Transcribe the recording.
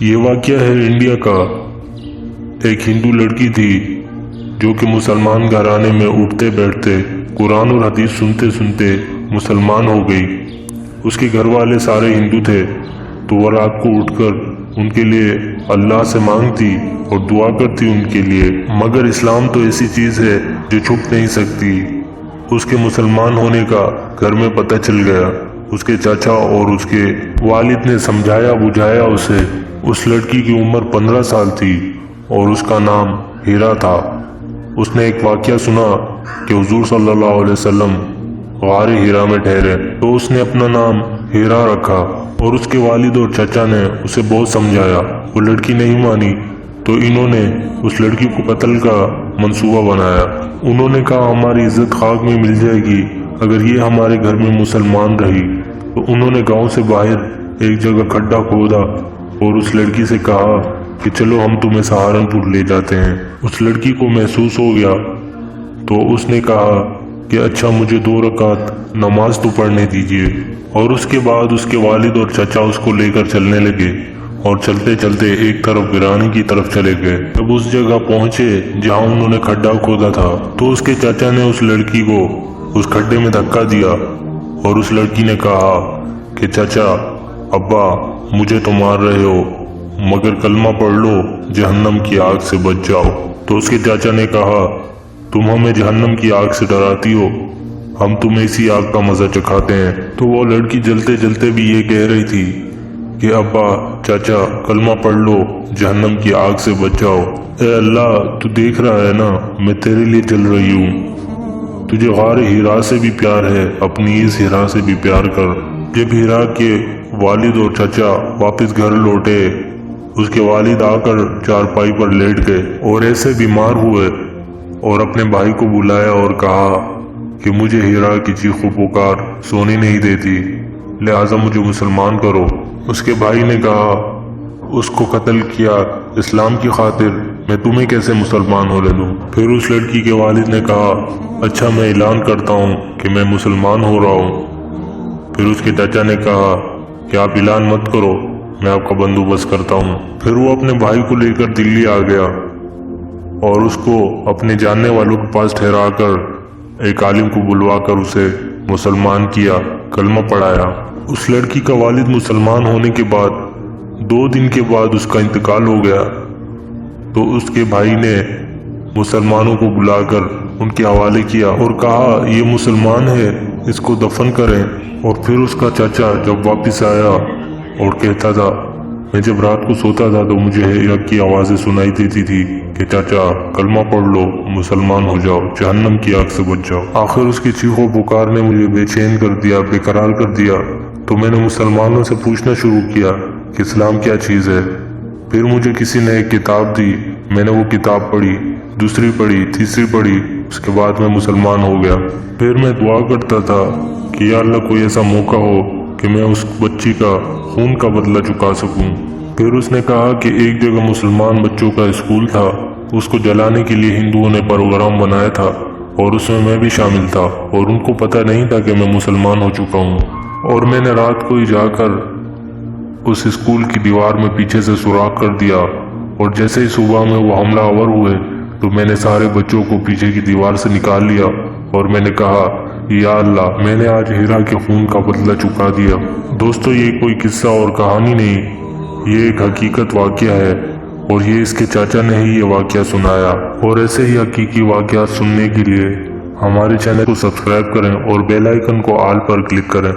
یہ واقعہ ہے انڈیا کا۔ ایک ہندو لڑکی تھی جو کہ مسلمان گھرانے میں اٹھتے بیٹھتے قرآن اور حدیث سنتے سنتے مسلمان ہو گئی۔ اس کے گھر والے سارے ہندو تھے تو وہ رات کو اٹھ کر ان کے لیے اللہ سے مانگتی اور دعا کرتی ان کے لیے، مگر اسلام تو ایسی چیز ہے جو چھپ نہیں سکتی۔ اس کے مسلمان ہونے کا گھر میں پتہ چل گیا۔ اس کے چاچا اور اس کے والد نے سمجھایا بجھایا اسے۔ اس لڑکی کی عمر 15 سال تھی اور اس کا نام ہیرا تھا۔ اس نے ایک واقعہ سنا کہ حضور صلی اللہ علیہ وسلم غار ہیرا میں ٹھہرے تو اس نے اپنا نام ہیرا رکھا، اور اس کے والد اور چچا نے اسے بہت سمجھایا۔ وہ لڑکی نہیں مانی تو انہوں نے اس لڑکی کو قتل کا منصوبہ بنایا۔ انہوں نے کہا ہماری عزت خاک میں مل جائے گی اگر یہ ہمارے گھر میں مسلمان رہی۔ تو انہوں نے گاؤں سے باہر ایک جگہ کھڈا کھودا اور اس لڑکی سے کہا کہ چلو ہم تمہیں سہارنپور لے جاتے ہیں۔ اس لڑکی کو محسوس ہو گیا تو اس نے کہا کہ اچھا مجھے 2 رکعت نماز تو پڑھنے دیجیے، اور اس کے بعد اس کے والد اور چچا اس کو لے کر چلنے لگے اور چلتے چلتے ایک طرف ویرانی کی طرف چلے گئے۔ جب اس جگہ پہنچے جہاں انہوں نے کھڈا کھودا تھا تو اس کے چچا نے اس لڑکی کو اس کھڈے میں دھکا دیا، اور اس لڑکی نے کہا کہ چچا ابا مجھے تو مار رہے ہو مگر کلمہ پڑھ لو، جہنم کی آگ سے بچ جاؤ۔ تو اس کے چاچا نے کہا تم ہمیں جہنم کی آگ سے ڈراتی ہو، ہم تمہیں اسی آگ کا مزہ چکھاتے ہیں۔ تو وہ لڑکی جلتے جلتے بھی یہ کہہ رہی تھی کہ ابا چاچا کلمہ پڑھ لو، جہنم کی آگ سے بچ جاؤ۔ اے اللہ تو دیکھ رہا ہے نا میں تیرے لیے چل رہی ہوں، تجھے غار ہیرا سے بھی پیار ہے، اپنی اس ہیرا سے بھی پیار کر۔ جب ہیرا کے والد اور چچا واپس گھر لوٹے، اس کے والد آ کر چارپائی پر لیٹ گئے اور ایسے بیمار ہوئے اور اپنے بھائی کو بلایا اور کہا کہ مجھے ہیرا کی چیخ و پکار سونے نہیں دیتی، لہٰذا مجھے مسلمان کرو۔ اس کے بھائی نے کہا اس کو قتل کیا اسلام کی خاطر، میں تمہیں کیسے مسلمان ہونے دوں؟ پھر اس لڑکی کے والد نے کہا اچھا میں اعلان کرتا ہوں کہ میں مسلمان ہو رہا ہوں۔ پھر اس کے چچا نے کہا کہ آپ اعلان مت کرو، میں آپ کا بندوبست کرتا ہوں۔ پھر وہ اپنے بھائی کو لے کر دلی آ گیا اور اس کو اپنے جاننے والوں کے پاس ٹھہرا کر ایک عالم کو بلوا کر اسے مسلمان کیا، کلمہ پڑھایا۔ اس لڑکی کا والد مسلمان ہونے کے بعد 2 دن کے بعد اس کا انتقال ہو گیا، تو اس کے بھائی نے مسلمانوں کو بلا کر ان کے حوالے کیا اور کہا یہ مسلمان ہے، اس کو دفن کریں۔ اور پھر اس کا چاچا جب واپس آیا اور کہتا تھا میں جب رات کو سوتا تھا تو مجھے یک کی آوازیں سنائی دیتی تھی کہ چاچا کلمہ پڑھ لو، مسلمان ہو جاؤ، جہنم کی آگ سے بچ جاؤ۔ آخر اس کی چیخ و پکار نے مجھے بے چین کر دیا، بے قرار کر دیا، تو میں نے مسلمانوں سے پوچھنا شروع کیا کہ اسلام کیا چیز ہے۔ پھر مجھے کسی نے ایک کتاب دی، میں نے وہ کتاب پڑھی، دوسری پڑھی، تیسری پڑھی، اس کے بعد میں مسلمان ہو گیا۔ پھر میں دعا کرتا تھا کہ یا اللہ کوئی ایسا موقع ہو کہ میں اس بچی کا خون کا بدلہ چکا سکوں۔ پھر اس نے کہا کہ ایک جگہ مسلمان بچوں کا اسکول تھا، اس کو جلانے کے لیے ہندوؤں نے پروگرام بنایا تھا اور اس میں بھی شامل تھا، اور ان کو پتہ نہیں تھا کہ میں مسلمان ہو چکا ہوں، اور میں نے رات کو ہی جا کر اس اسکول کی دیوار میں پیچھے سے سوراخ کر دیا، اور جیسے ہی صبح میں وہ حملہ آور ہوئے تو میں نے سارے بچوں کو پیچھے کی دیوار سے نکال لیا، اور میں نے کہا یا اللہ میں نے آج ہیرا کے خون کا بدلہ چکا دیا۔ دوستو یہ کوئی قصہ اور کہانی نہیں، یہ ایک حقیقت واقعہ ہے، اور یہ اس کے چاچا نے ہی یہ واقعہ سنایا۔ اور ایسے ہی حقیقی واقعات سننے کے لیے ہمارے چینل کو سبسکرائب کریں اور بیل آئیکن کو آل پر کلک کریں۔